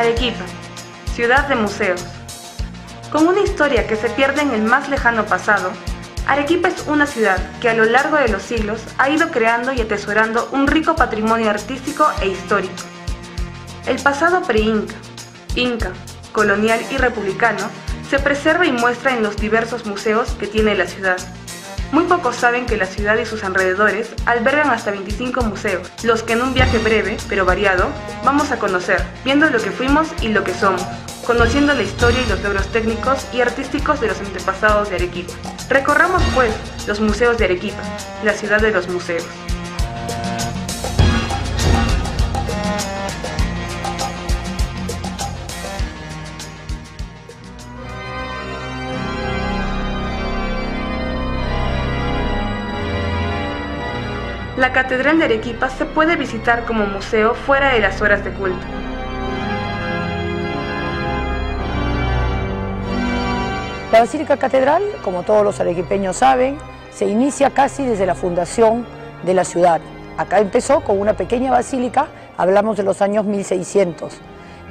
Arequipa, ciudad de museos. Con una historia que se pierde en el más lejano pasado, Arequipa es una ciudad que a lo largo de los siglos ha ido creando y atesorando un rico patrimonio artístico e histórico. El pasado pre-inca, inca, colonial y republicano se preserva y muestra en los diversos museos que tiene la ciudad. Muy pocos saben que la ciudad y sus alrededores albergan hasta 25 museos, los que en un viaje breve, pero variado, vamos a conocer, viendo lo que fuimos y lo que somos, conociendo la historia y los logros técnicos y artísticos de los antepasados de Arequipa. Recorramos pues los museos de Arequipa, la ciudad de los museos. La Catedral de Arequipa se puede visitar como museo fuera de las horas de culto. La Basílica Catedral, como todos los arequipeños saben, se inicia casi desde la fundación de la ciudad. Acá empezó con una pequeña basílica, hablamos de los años 1600.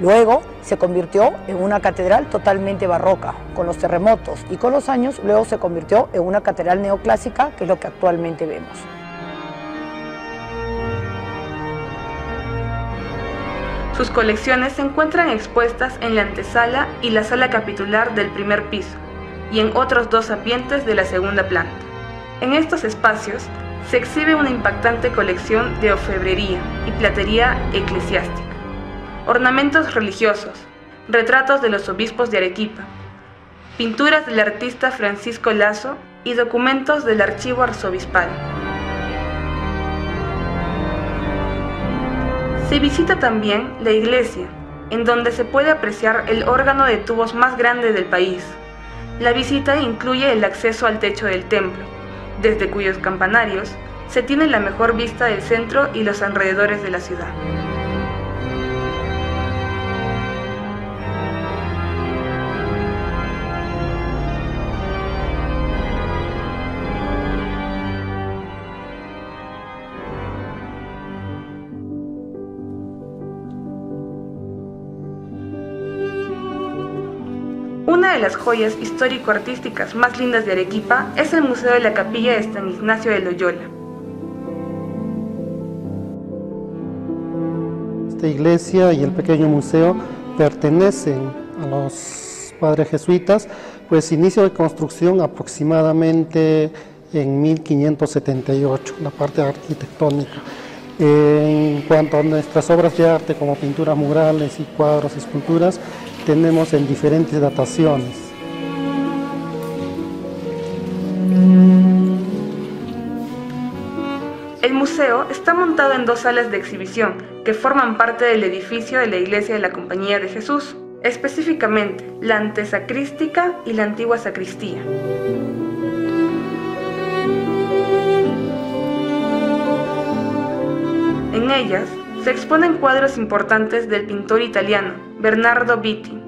Luego se convirtió en una catedral totalmente barroca, con los terremotos, y con los años luego se convirtió en una catedral neoclásica, que es lo que actualmente vemos. Sus colecciones se encuentran expuestas en la antesala y la sala capitular del primer piso y en otros dos ambientes de la segunda planta. En estos espacios se exhibe una impactante colección de orfebrería y platería eclesiástica, ornamentos religiosos, retratos de los obispos de Arequipa, pinturas del artista Francisco Lazo y documentos del archivo arzobispal. Se visita también la iglesia, en donde se puede apreciar el órgano de tubos más grande del país. La visita incluye el acceso al techo del templo, desde cuyos campanarios se tiene la mejor vista del centro y los alrededores de la ciudad. Una de las joyas histórico-artísticas más lindas de Arequipa es el Museo de la Capilla de San Ignacio de Loyola. Esta iglesia y el pequeño museo pertenecen a los padres jesuitas, pues inicio de construcción aproximadamente en 1578, la parte arquitectónica. En cuanto a nuestras obras de arte como pinturas murales y cuadros y esculturas, tenemos en diferentes dataciones. El museo está montado en dos salas de exhibición que forman parte del edificio de la Iglesia de la Compañía de Jesús, específicamente la antesacrística y la antigua sacristía. En ellas se exponen cuadros importantes del pintor italiano Bernardo Vitti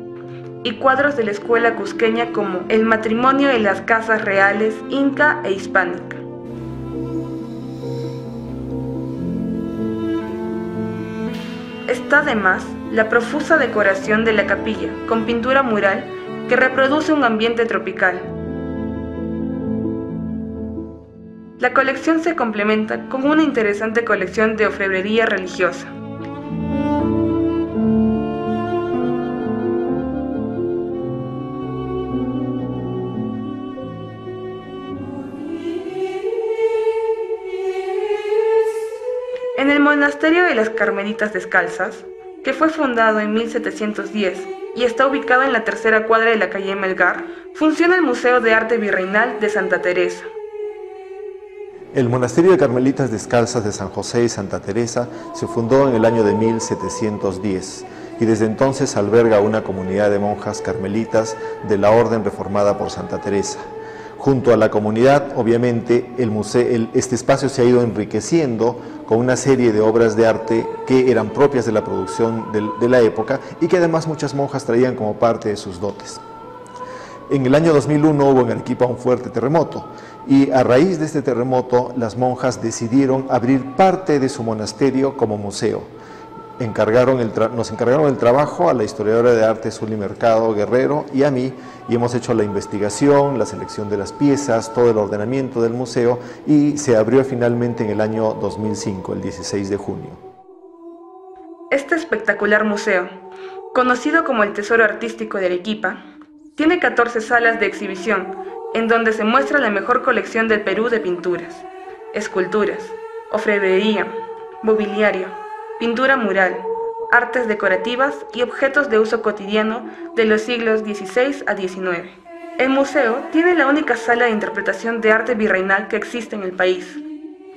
y cuadros de la escuela cusqueña como El matrimonio de las casas reales inca e hispánica. Está además la profusa decoración de la capilla con pintura mural que reproduce un ambiente tropical. La colección se complementa con una interesante colección de orfebrería religiosa. En el monasterio de las Carmelitas Descalzas, que fue fundado en 1710 y está ubicado en la tercera cuadra de la calle Melgar, funciona el Museo de Arte Virreinal de Santa Teresa. El Monasterio de Carmelitas Descalzas de San José y Santa Teresa se fundó en el año de 1710 y desde entonces alberga una comunidad de monjas carmelitas de la orden reformada por Santa Teresa. Junto a la comunidad, obviamente, este espacio se ha ido enriqueciendo con una serie de obras de arte que eran propias de la producción de la época y que además muchas monjas traían como parte de sus dotes. En el año 2001 hubo en Arequipa un fuerte terremoto y a raíz de este terremoto las monjas decidieron abrir parte de su monasterio como museo. nos encargaron el trabajo a la historiadora de arte Zuli Mercado Guerrero y a mí, y hemos hecho la investigación, la selección de las piezas, todo el ordenamiento del museo, y se abrió finalmente en el año 2005, el 16 de junio. Este espectacular museo, conocido como el Tesoro Artístico de Arequipa, tiene 14 salas de exhibición, en donde se muestra la mejor colección del Perú de pinturas, esculturas, orfebrería, mobiliario, pintura mural, artes decorativas y objetos de uso cotidiano de los siglos XVI a XIX. El museo tiene la única sala de interpretación de arte virreinal que existe en el país.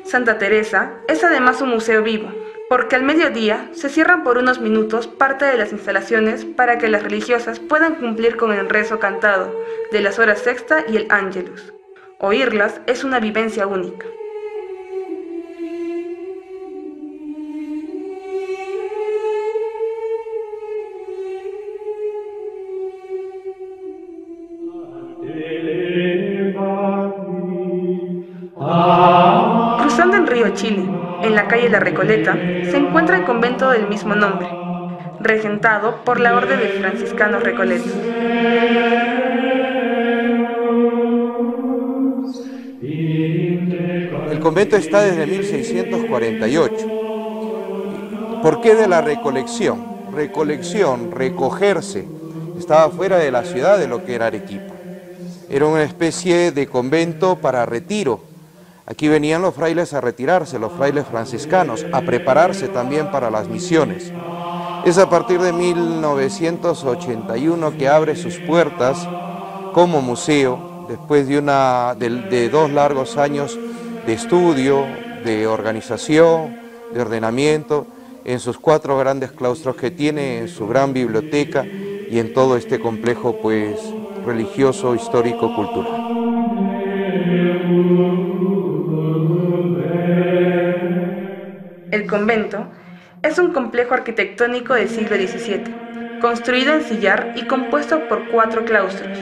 Santa Teresa es además un museo vivo, porque al mediodía se cierran por unos minutos parte de las instalaciones para que las religiosas puedan cumplir con el rezo cantado de las horas sexta y el Ángelus. Oírlas es una vivencia única. Cruzando el río Chile, en la calle La Recoleta, se encuentra el convento del mismo nombre, regentado por la Orden de Franciscanos Recoletos. El convento está desde 1648. ¿Por qué de la recolección? Recolección, recogerse. Estaba fuera de la ciudad de lo que era Arequipa. Era una especie de convento para retiro. Aquí venían los frailes a retirarse, los frailes franciscanos, a prepararse también para las misiones. Es a partir de 1981 que abre sus puertas como museo, después de 2 largos años de estudio, de organización, de ordenamiento, en sus 4 grandes claustros que tiene, en su gran biblioteca y en todo este complejo pues, religioso, histórico, cultural. El convento es un complejo arquitectónico del siglo XVII, construido en sillar y compuesto por 4 claustros,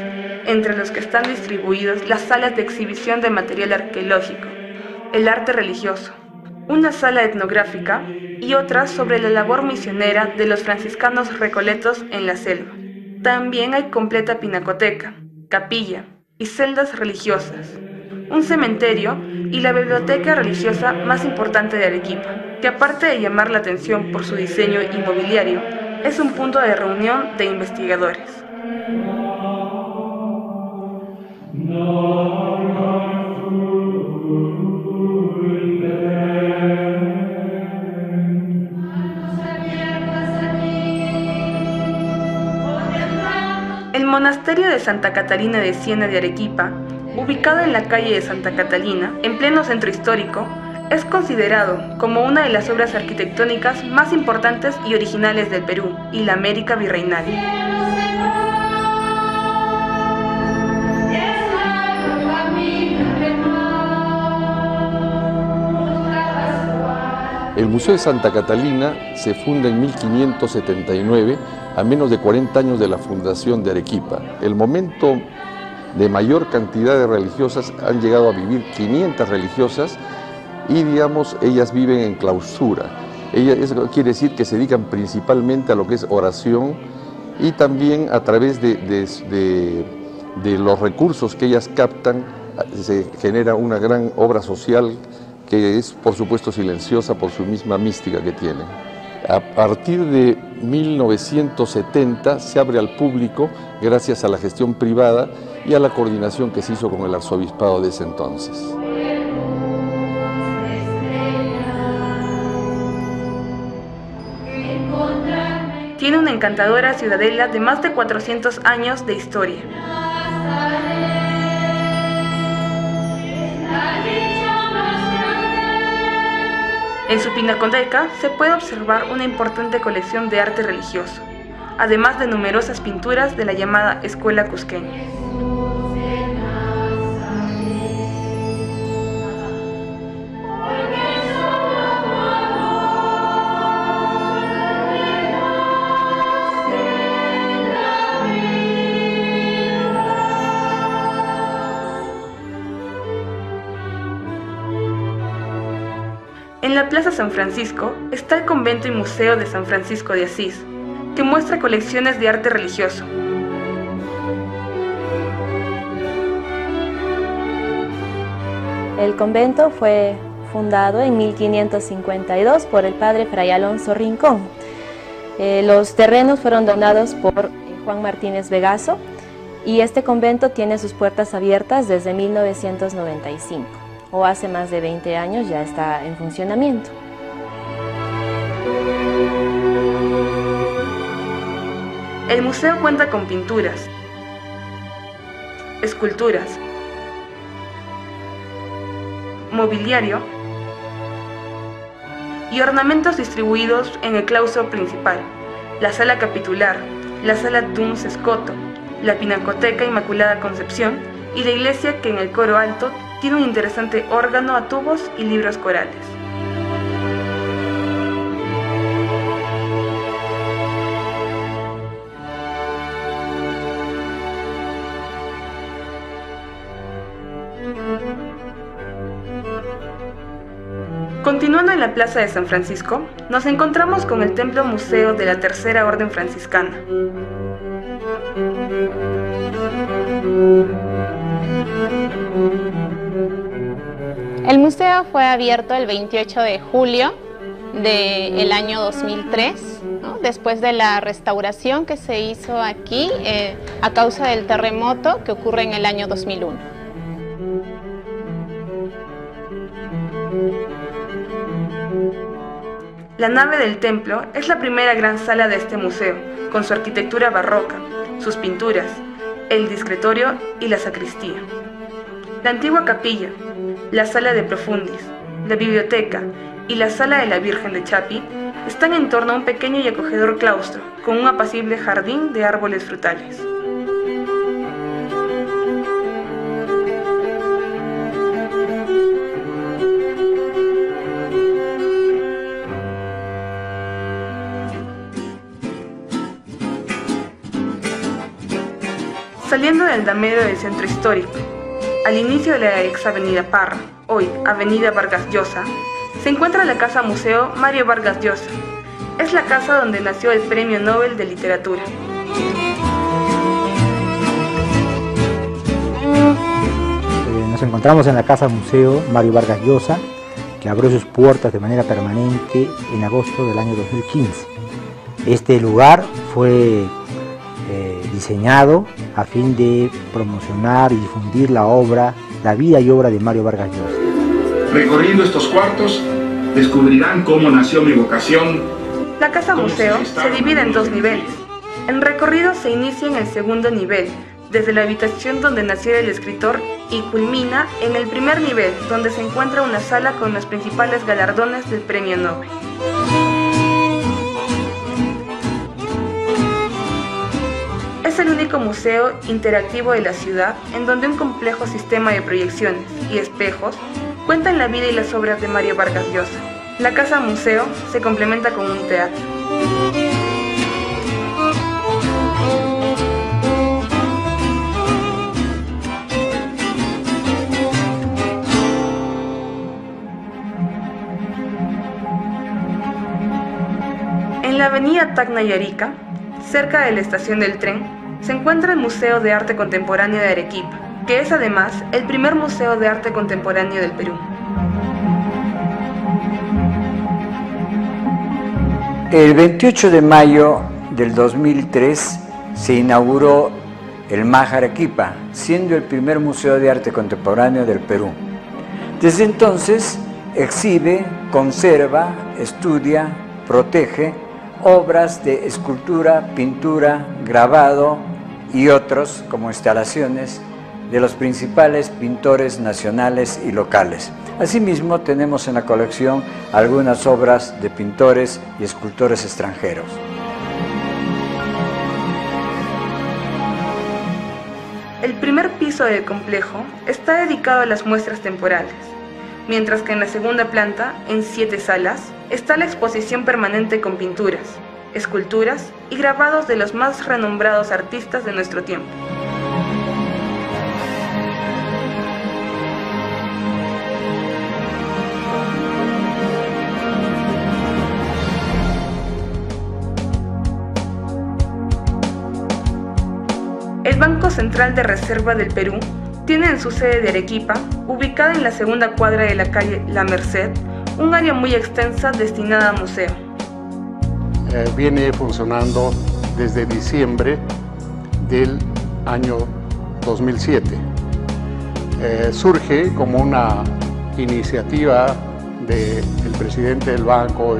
entre los que están distribuidos las salas de exhibición de material arqueológico, el arte religioso, una sala etnográfica y otra sobre la labor misionera de los franciscanos recoletos en la selva. También hay completa pinacoteca, capilla y celdas religiosas, un cementerio y la biblioteca religiosa más importante de Arequipa, que aparte de llamar la atención por su diseño inmobiliario, es un punto de reunión de investigadores. El monasterio de Santa Catalina de Siena de Arequipa, ubicado en la calle de Santa Catalina, en pleno centro histórico, es considerado como una de las obras arquitectónicas más importantes y originales del Perú y la América virreinal. El Museo de Santa Catalina se funda en 1579, a menos de 40 años de la fundación de Arequipa. El momento de mayor cantidad de religiosas, han llegado a vivir 500 religiosas y, digamos, ellas viven en clausura. Eso quiere decir que se dedican principalmente a lo que es oración y también a través de los recursos que ellas captan, se genera una gran obra social que es, por supuesto, silenciosa por su misma mística que tiene. A partir de 1970 se abre al público gracias a la gestión privada y a la coordinación que se hizo con el arzobispado de ese entonces. Tiene una encantadora ciudadela de más de 400 años de historia. En su pinacoteca se puede observar una importante colección de arte religioso, además de numerosas pinturas de la llamada Escuela Cusqueña. En la Plaza San Francisco está el Convento y Museo de San Francisco de Asís, que muestra colecciones de arte religioso. El convento fue fundado en 1552 por el padre Fray Alonso Rincón. Los terrenos fueron donados por Juan Martínez Vegaso y este convento tiene sus puertas abiertas desde 1995, o hace más de 20 años ya está en funcionamiento. El museo cuenta con pinturas, esculturas, mobiliario y ornamentos distribuidos en el claustro principal, la sala capitular, la sala Duns Escoto, la Pinacoteca Inmaculada Concepción y la iglesia, que en el coro alto tiene un interesante órgano a tubos y libros corales. Continuando en la Plaza de San Francisco, nos encontramos con el Templo Museo de la Tercera Orden Franciscana. El museo fue abierto el 28 de julio del año 2003, ¿no? Después de la restauración que se hizo aquí a causa del terremoto que ocurre en el año 2001. La nave del templo es la primera gran sala de este museo, con su arquitectura barroca, sus pinturas, el discretorio y la sacristía. La antigua capilla, la sala de profundis, la biblioteca y la sala de la Virgen de Chapi están en torno a un pequeño y acogedor claustro, con un apacible jardín de árboles frutales. Saliendo del damero del centro histórico, al inicio de la ex Avenida Parra, hoy Avenida Vargas Llosa, se encuentra la Casa Museo Mario Vargas Llosa. Es la casa donde nació el Premio Nobel de Literatura. Nos encontramos en la Casa Museo Mario Vargas Llosa, que abrió sus puertas de manera permanente en agosto del año 2015. Este lugar fue diseñado a fin de promocionar y difundir la vida y obra de Mario Vargas Llosa. Recorriendo estos cuartos, descubrirán cómo nació mi vocación. La Casa Museo se divide en dos niveles. El recorrido se inicia en el segundo nivel, desde la habitación donde naciera el escritor, y culmina en el primer nivel, donde se encuentra una sala con los principales galardones del Premio Nobel. Es el único museo interactivo de la ciudad en donde un complejo sistema de proyecciones y espejos cuentan la vida y las obras de Mario Vargas Llosa. La Casa Museo se complementa con un teatro. En la avenida Tacna y Arica, cerca de la estación del tren, se encuentra el Museo de Arte Contemporáneo de Arequipa, que es además el primer museo de arte contemporáneo del Perú. El 28 de mayo del 2003 se inauguró el MAG Arequipa, siendo el primer museo de arte contemporáneo del Perú. Desde entonces exhibe, conserva, estudia, protege obras de escultura, pintura, grabado y otros como instalaciones de los principales pintores nacionales y locales. Asimismo, tenemos en la colección algunas obras de pintores y escultores extranjeros. El primer piso del complejo está dedicado a las muestras temporales, mientras que en la segunda planta, en 7 salas, está la exposición permanente con pinturas, esculturas y grabados de los más renombrados artistas de nuestro tiempo. Banco Central de Reserva del Perú tiene en su sede de Arequipa, ubicada en la segunda cuadra de la calle La Merced, un área muy extensa destinada a museo. Viene funcionando desde diciembre del año 2007. Surge como una iniciativa del presidente del banco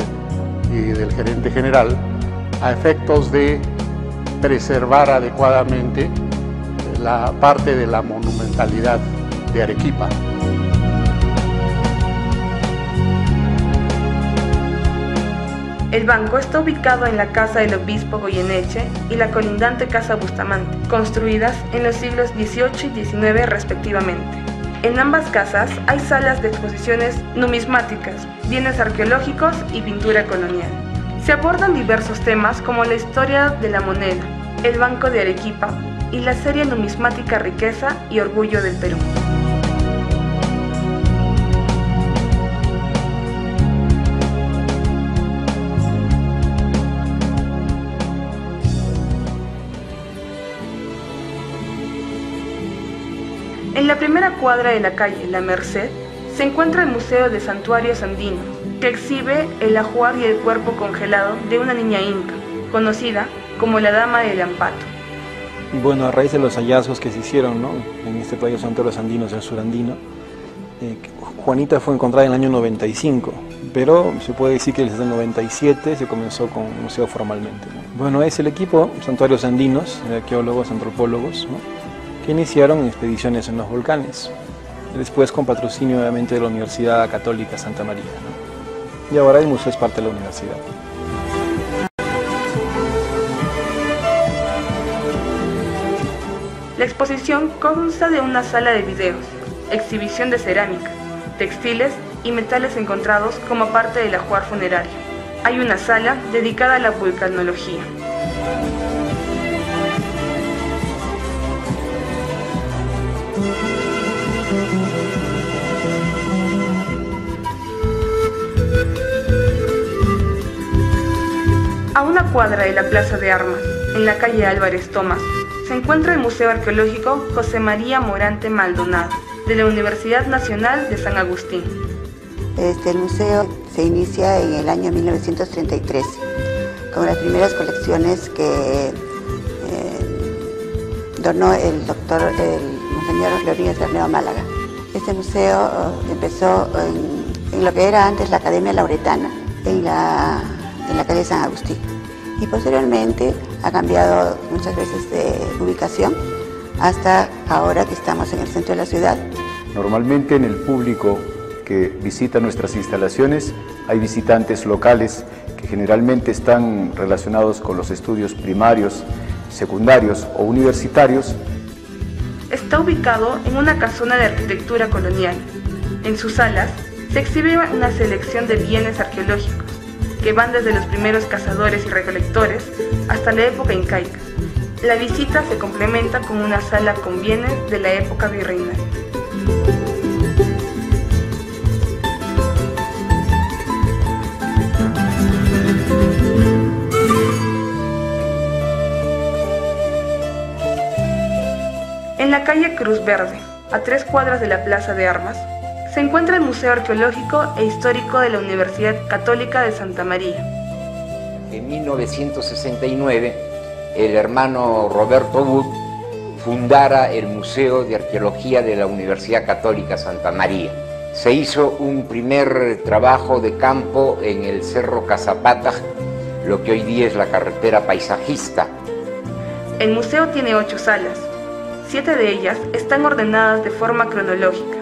y del gerente general a efectos de preservar adecuadamente la parte de la monumentalidad de Arequipa. El banco está ubicado en la Casa del Obispo Goyeneche y la colindante Casa Bustamante, construidas en los siglos XVIII y XIX respectivamente. En ambas casas hay salas de exposiciones numismáticas, bienes arqueológicos y pintura colonial. Se abordan diversos temas como la historia de la moneda, el Banco de Arequipa y la serie numismática Riqueza y Orgullo del Perú. En la primera cuadra de la calle La Merced se encuentra el Museo de Santuarios Andinos, que exhibe el ajuar y el cuerpo congelado de una niña inca, conocida como la Dama del Ampato. Bueno, a raíz de los hallazgos que se hicieron, ¿no?, en este playa de Santuarios Andinos, el surandino, Juanita fue encontrada en el año 95, pero se puede decir que desde el 97 se comenzó con el museo formalmente, ¿no? Bueno, es el equipo Santuarios Andinos, de arqueólogos, antropólogos, ¿no?, que iniciaron expediciones en los volcanes, después con patrocinio obviamente de la Universidad Católica Santa María, ¿no? Y ahora el museo es parte de la universidad. La exposición consta de una sala de videos, exhibición de cerámica, textiles y metales encontrados como parte del ajuar funerario. Hay una sala dedicada a la vulcanología. A una cuadra de la Plaza de Armas, en la calle Álvarez Tomás, se encuentra el Museo Arqueológico José María Morante Maldonado, de la Universidad Nacional de San Agustín. El museo se inicia en el año 1933, con las primeras colecciones que donó el monseñor Leonidas Garneo Málaga. Este museo empezó en lo que era antes la Academia Lauretana, en la calle San Agustín, y posteriormente ha cambiado muchas veces de ubicación hasta ahora que estamos en el centro de la ciudad. Normalmente en el público que visita nuestras instalaciones hay visitantes locales que generalmente están relacionados con los estudios primarios, secundarios o universitarios. Está ubicado en una casona de arquitectura colonial. En sus salas se exhibe una selección de bienes arqueológicos que van desde los primeros cazadores y recolectores hasta la época incaica. La visita se complementa con una sala con bienes de la época virreinal. En la calle Cruz Verde, a 3 cuadras de la Plaza de Armas, se encuentra el Museo Arqueológico e Histórico de la Universidad Católica de Santa María. En 1969, el hermano Roberto Wood fundara el Museo de Arqueología de la Universidad Católica Santa María. Se hizo un primer trabajo de campo en el Cerro Cazapata, lo que hoy día es la carretera paisajista. El museo tiene 8 salas. 7 de ellas están ordenadas de forma cronológica,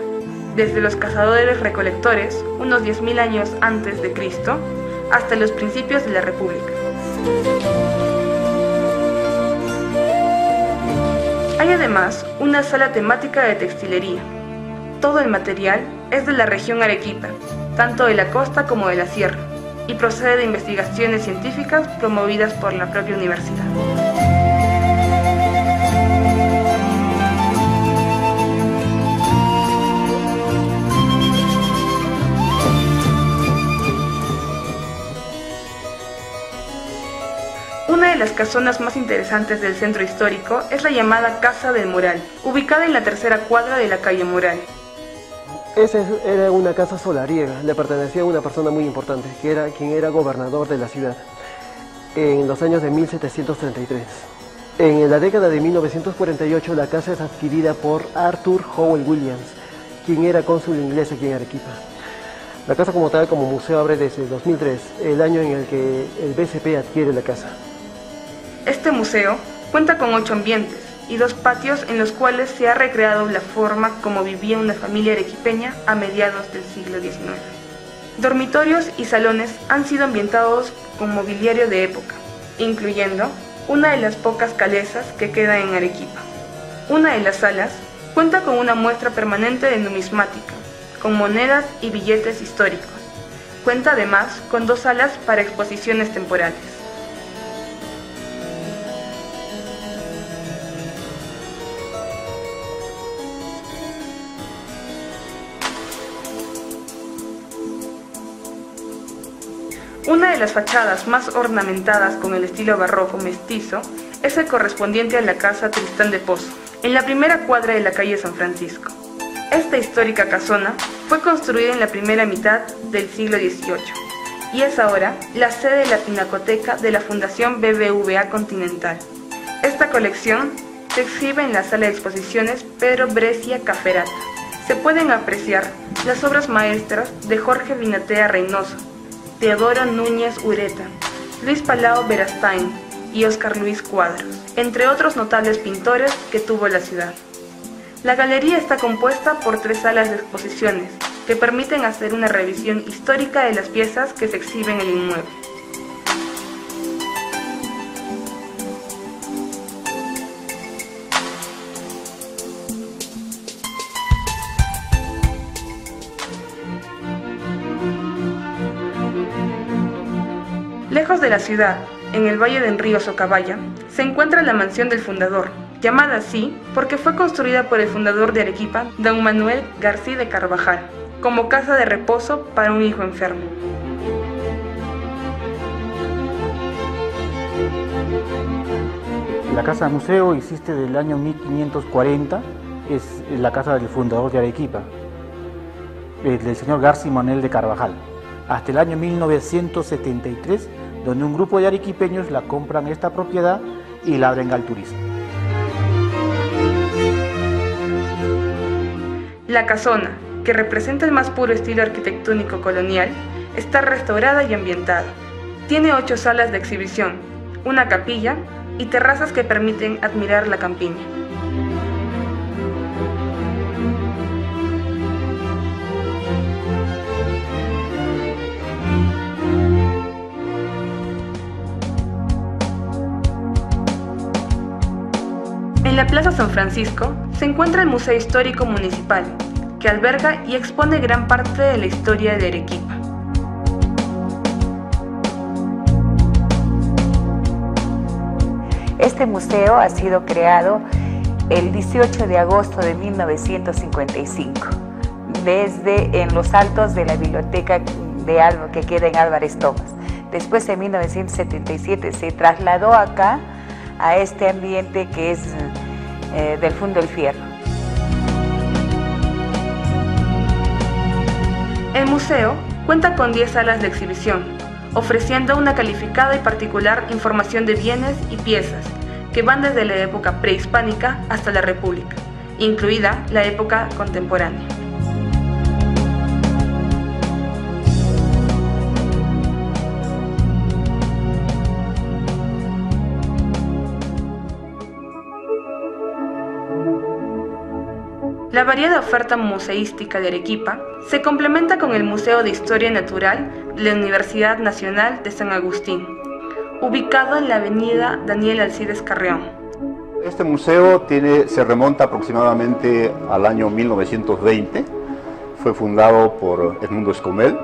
desde los cazadores recolectores, unos 10.000 años antes de Cristo, hasta los principios de la República. Hay además una sala temática de textilería. Todo el material es de la región Arequipa, tanto de la costa como de la sierra, y procede de investigaciones científicas promovidas por la propia universidad. Una de de las casonas más interesantes del centro histórico es la llamada Casa del Moral, ubicada en la tercera cuadra de la calle Moral. Esa era una casa solariega, le pertenecía a una persona muy importante, quien era gobernador de la ciudad, en los años de 1733. En la década de 1948 la casa es adquirida por Arthur Howell Williams, quien era cónsul inglés aquí en Arequipa. La casa como tal, como museo, abre desde 2003, el año en el que el BCP adquiere la casa. Este museo cuenta con 8 ambientes y 2 patios en los cuales se ha recreado la forma como vivía una familia arequipeña a mediados del siglo XIX. Dormitorios y salones han sido ambientados con mobiliario de época, incluyendo una de las pocas calesas que queda en Arequipa. Una de las salas cuenta con una muestra permanente de numismática, con monedas y billetes históricos. Cuenta además con 2 salas para exposiciones temporales. Una de las fachadas más ornamentadas con el estilo barroco mestizo es el correspondiente a la casa Tristán de Pozo, en la primera cuadra de la calle San Francisco. Esta histórica casona fue construida en la primera mitad del siglo XVIII y es ahora la sede de la Pinacoteca de la Fundación BBVA Continental. Esta colección se exhibe en la sala de exposiciones Pedro Brescia Cafferata. Se pueden apreciar las obras maestras de Jorge Vinatea Reynoso, Teodoro Núñez Ureta, Luis Palau Verastain y Óscar Luis Cuadros, entre otros notables pintores que tuvo la ciudad. La galería está compuesta por 3 salas de exposiciones que permiten hacer una revisión histórica de las piezas que se exhiben en el inmueble. Lejos de la ciudad, en el valle del río Socabaya, se encuentra la mansión del fundador, llamada así porque fue construida por el fundador de Arequipa, don Manuel García de Carvajal, como casa de reposo para un hijo enfermo. La casa museo existe desde el año 1540, es la casa del fundador de Arequipa, del señor García Manuel de Carvajal, hasta el año 1973, donde un grupo de arequipeños la compran esta propiedad y la abren al turismo. La casona, que representa el más puro estilo arquitectónico colonial, está restaurada y ambientada. Tiene 8 salas de exhibición, una capilla y terrazas que permiten admirar la campiña. En la Plaza San Francisco se encuentra el Museo Histórico Municipal, que alberga y expone gran parte de la historia de Arequipa. Este museo ha sido creado el 18 de agosto de 1955, desde en los altos de la biblioteca de que queda en Álvarez Thomas. Después, en 1977, se trasladó acá a este ambiente que es del Fondo del Fierro. El museo cuenta con 10 salas de exhibición, ofreciendo una calificada y particular información de bienes y piezas que van desde la época prehispánica hasta la República, incluida la época contemporánea. La variada oferta museística de Arequipa se complementa con el Museo de Historia Natural de la Universidad Nacional de San Agustín, ubicado en la avenida Daniel Alcides Carreón. Este museo se remonta aproximadamente al año 1920. Fue fundado por Edmundo Escomel,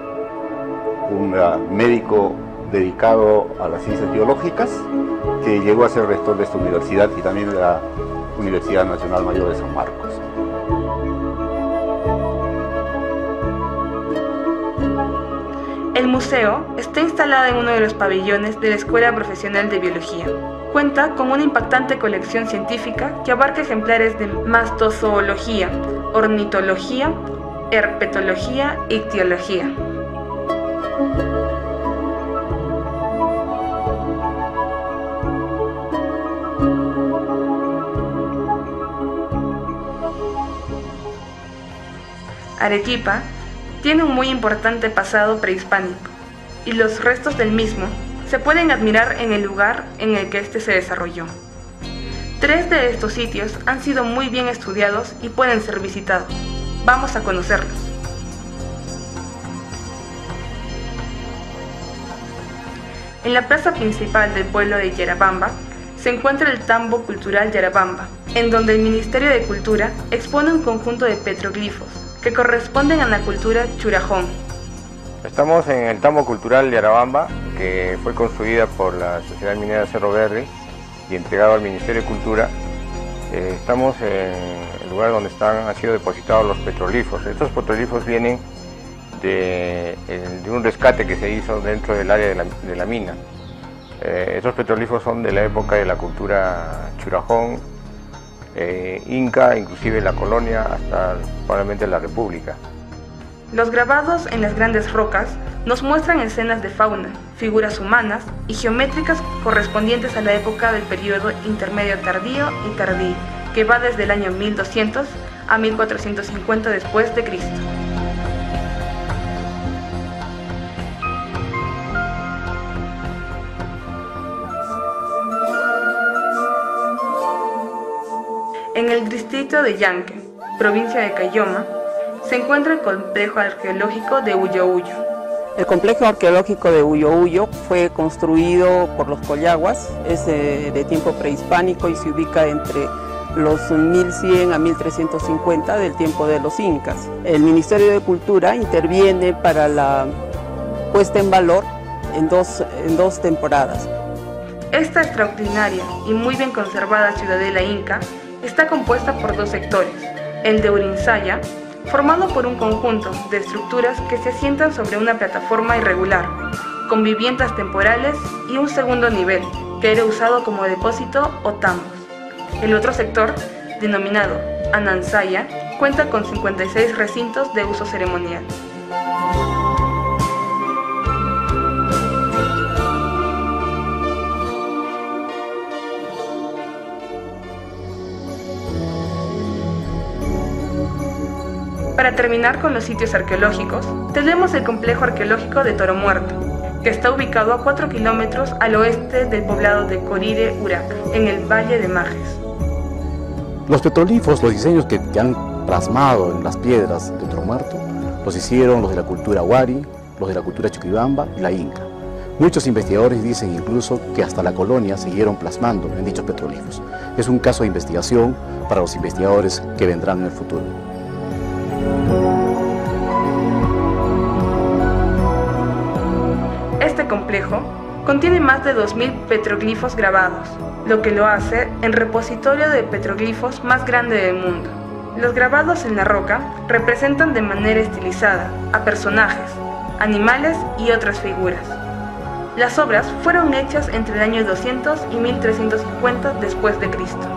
un médico dedicado a las ciencias biológicas, que llegó a ser rector de esta universidad y también de la Universidad Nacional Mayor de San Marcos. El museo está instalado en uno de los pabellones de la Escuela Profesional de Biología. Cuenta con una impactante colección científica que abarca ejemplares de mastozoología, ornitología, herpetología e ictiología. Arequipa tiene un muy importante pasado prehispánico y los restos del mismo se pueden admirar en el lugar en el que este se desarrolló. 3 de estos sitios han sido muy bien estudiados y pueden ser visitados. Vamos a conocerlos. En la plaza principal del pueblo de Yarabamba se encuentra el Tambo Cultural Yarabamba, en donde el Ministerio de Cultura expone un conjunto de petroglifos que corresponden a la cultura churajón. Estamos en el Tambo Cultural de Yarabamba, que fue construida por la Sociedad Minera Cerro Verde y entregado al Ministerio de Cultura. Estamos en el lugar donde han sido depositados los petroglifos. Estos petroglifos vienen de un rescate que se hizo dentro del área de la mina. Estos petroglifos son de la época de la cultura churajón, inca, inclusive la colonia, hasta probablemente la república. Los grabados en las grandes rocas nos muestran escenas de fauna, figuras humanas y geométricas correspondientes a la época del periodo intermedio tardío y tardío, que va desde el año 1200 a 1450 después de Cristo. En el distrito de Yanque, provincia de Caylloma, se encuentra el complejo arqueológico de Huyo Huyo. El complejo arqueológico de Huyo Huyo fue construido por los Collaguas, es de tiempo prehispánico y se ubica entre los 1100 a 1350 del tiempo de los incas. El Ministerio de Cultura interviene para la puesta en valor en dos temporadas. Esta extraordinaria y muy bien conservada ciudadela inca está compuesta por 2 sectores, el de Urinsaya, formado por un conjunto de estructuras que se asientan sobre una plataforma irregular, con viviendas temporales y un segundo nivel, que era usado como depósito o tambos. El otro sector, denominado Anansaya, cuenta con 56 recintos de uso ceremonial. Para terminar con los sitios arqueológicos, tenemos el complejo arqueológico de Toro Muerto, que está ubicado a 4 kilómetros al oeste del poblado de Corire Urac, en el Valle de Majes. Los petroglifos, los diseños que han plasmado en las piedras de Toro Muerto, los hicieron los de la cultura Huari, los de la cultura Chuquibamba y la Inca. Muchos investigadores dicen incluso que hasta la colonia siguieron plasmando en dichos petroglifos. Es un caso de investigación para los investigadores que vendrán en el futuro. Este complejo contiene más de 2000 petroglifos grabados, lo que lo hace el repositorio de petroglifos más grande del mundo. Los grabados en la roca representan de manera estilizada a personajes, animales y otras figuras. Las obras fueron hechas entre el año 200 y 1350 después de Cristo.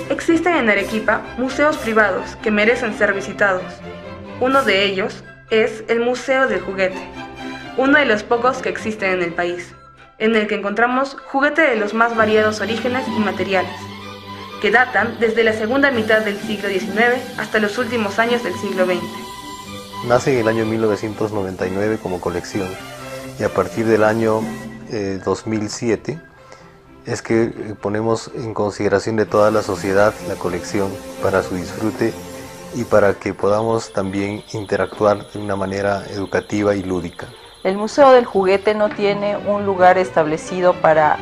Existen en Arequipa museos privados que merecen ser visitados. Uno de ellos es el Museo del Juguete, uno de los pocos que existen en el país, en el que encontramos juguetes de los más variados orígenes y materiales, que datan desde la segunda mitad del siglo XIX hasta los últimos años del siglo XX. Nace en el año 1999 como colección y a partir del año 2007 es que ponemos en consideración de toda la sociedad la colección para su disfrute y para que podamos también interactuar de una manera educativa y lúdica. El Museo del Juguete no tiene un lugar establecido para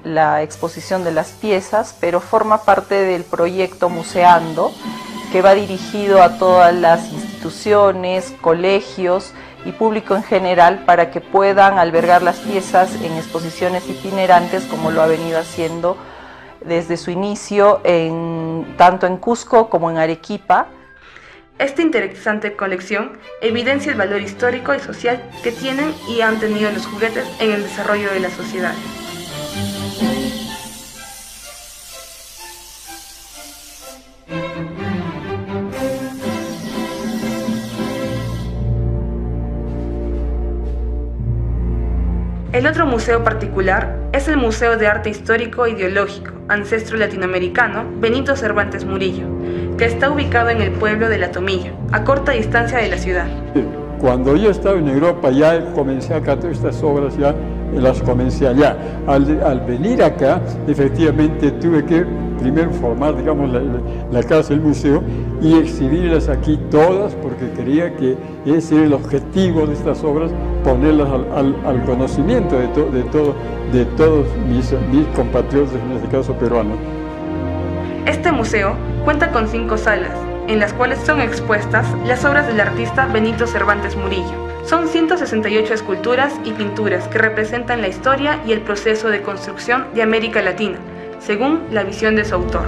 la exposición de las piezas, pero forma parte del proyecto Museando, que va dirigido a todas las instituciones, colegios y público en general para que puedan albergar las piezas en exposiciones itinerantes como lo ha venido haciendo desde su inicio tanto en Cusco como en Arequipa. Esta interesante colección evidencia el valor histórico y social que tienen y han tenido los juguetes en el desarrollo de la sociedad. El otro museo particular es el Museo de Arte Histórico e Ideológico, Ancestro Latinoamericano, Benito Cervantes Murillo, que está ubicado en el pueblo de La Tomilla, a corta distancia de la ciudad. Cuando yo estaba en Europa ya comencé acá, todas estas obras ya las comencé allá. Al venir acá, efectivamente tuve que primero formar, digamos, la casa del museo y exhibirlas aquí todas, porque quería que ese era el objetivo de estas obras, ponerlas al conocimiento de todos mis compatriotas, en este caso peruanos. Este museo cuenta con 5 salas, en las cuales son expuestas las obras del artista Benito Cervantes Murillo. Son 168 esculturas y pinturas que representan la historia y el proceso de construcción de América Latina, según la visión de su autor.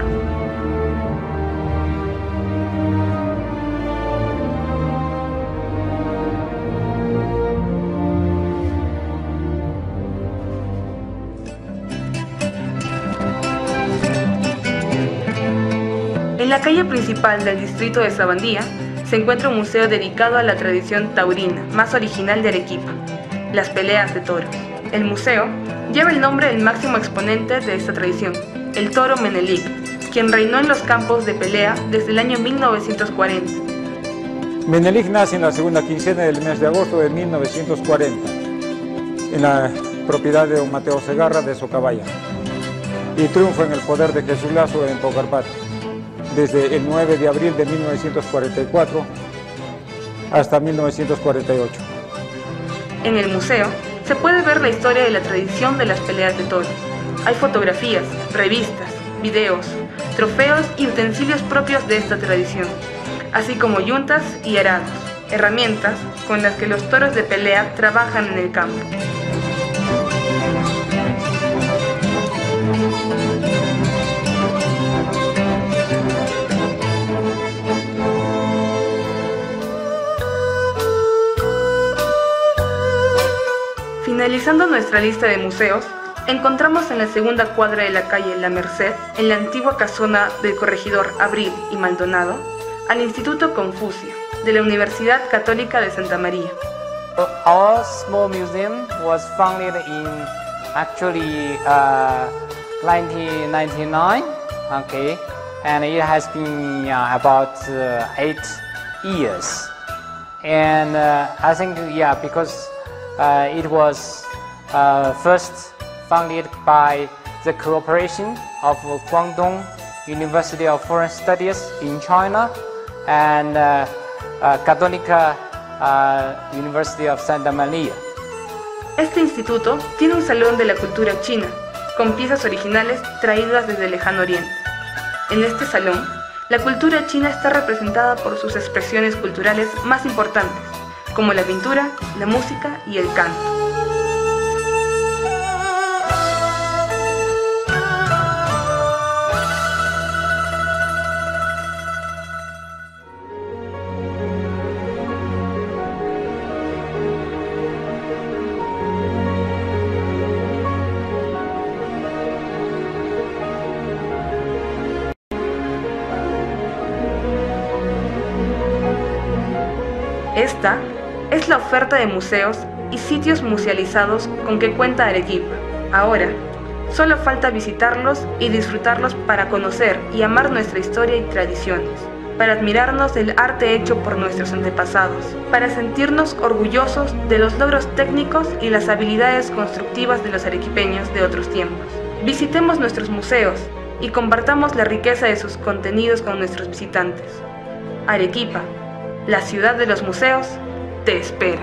En la calle principal del distrito de Sabandía se encuentra un museo dedicado a la tradición taurina más original de Arequipa, las peleas de toros. El museo lleva el nombre del máximo exponente de esta tradición, el toro Menelik, quien reinó en los campos de pelea desde el año 1940. Menelik nace en la segunda quincena del mes de agosto de 1940, en la propiedad de don Mateo Segarra de Socabaya, y triunfa en el poder de Jesús Lazo en Pocarpato, desde el 9 de abril de 1944 hasta 1948. En el museo se puede ver la historia de la tradición de las peleas de toros. Hay fotografías, revistas, videos, trofeos y utensilios propios de esta tradición, así como yuntas y arados, herramientas con las que los toros de pelea trabajan en el campo. Finalizando nuestra lista de museos, encontramos en la segunda cuadra de la calle La Merced, en la antigua casona del corregidor Abril y Maldonado, al Instituto Confucio, de la Universidad Católica de Santa María. Our small museum was founded in actually 1999, okay, and it has been about 8 years. And I think, because it was first founded by the cooperation of Guangdong University of Foreign Studies in China and Católica University of Santa María. Este instituto tiene un salón de la cultura china, con piezas originales traídas desde el lejano oriente. En este salón, la cultura china está representada por sus expresiones culturales más importantes, como la pintura, la música y el canto. Esta es la oferta de museos y sitios musealizados con que cuenta Arequipa. Ahora, solo falta visitarlos y disfrutarlos para conocer y amar nuestra historia y tradiciones, para admirarnos del arte hecho por nuestros antepasados, para sentirnos orgullosos de los logros técnicos y las habilidades constructivas de los arequipeños de otros tiempos. Visitemos nuestros museos y compartamos la riqueza de sus contenidos con nuestros visitantes. Arequipa, la ciudad de los museos, te espera.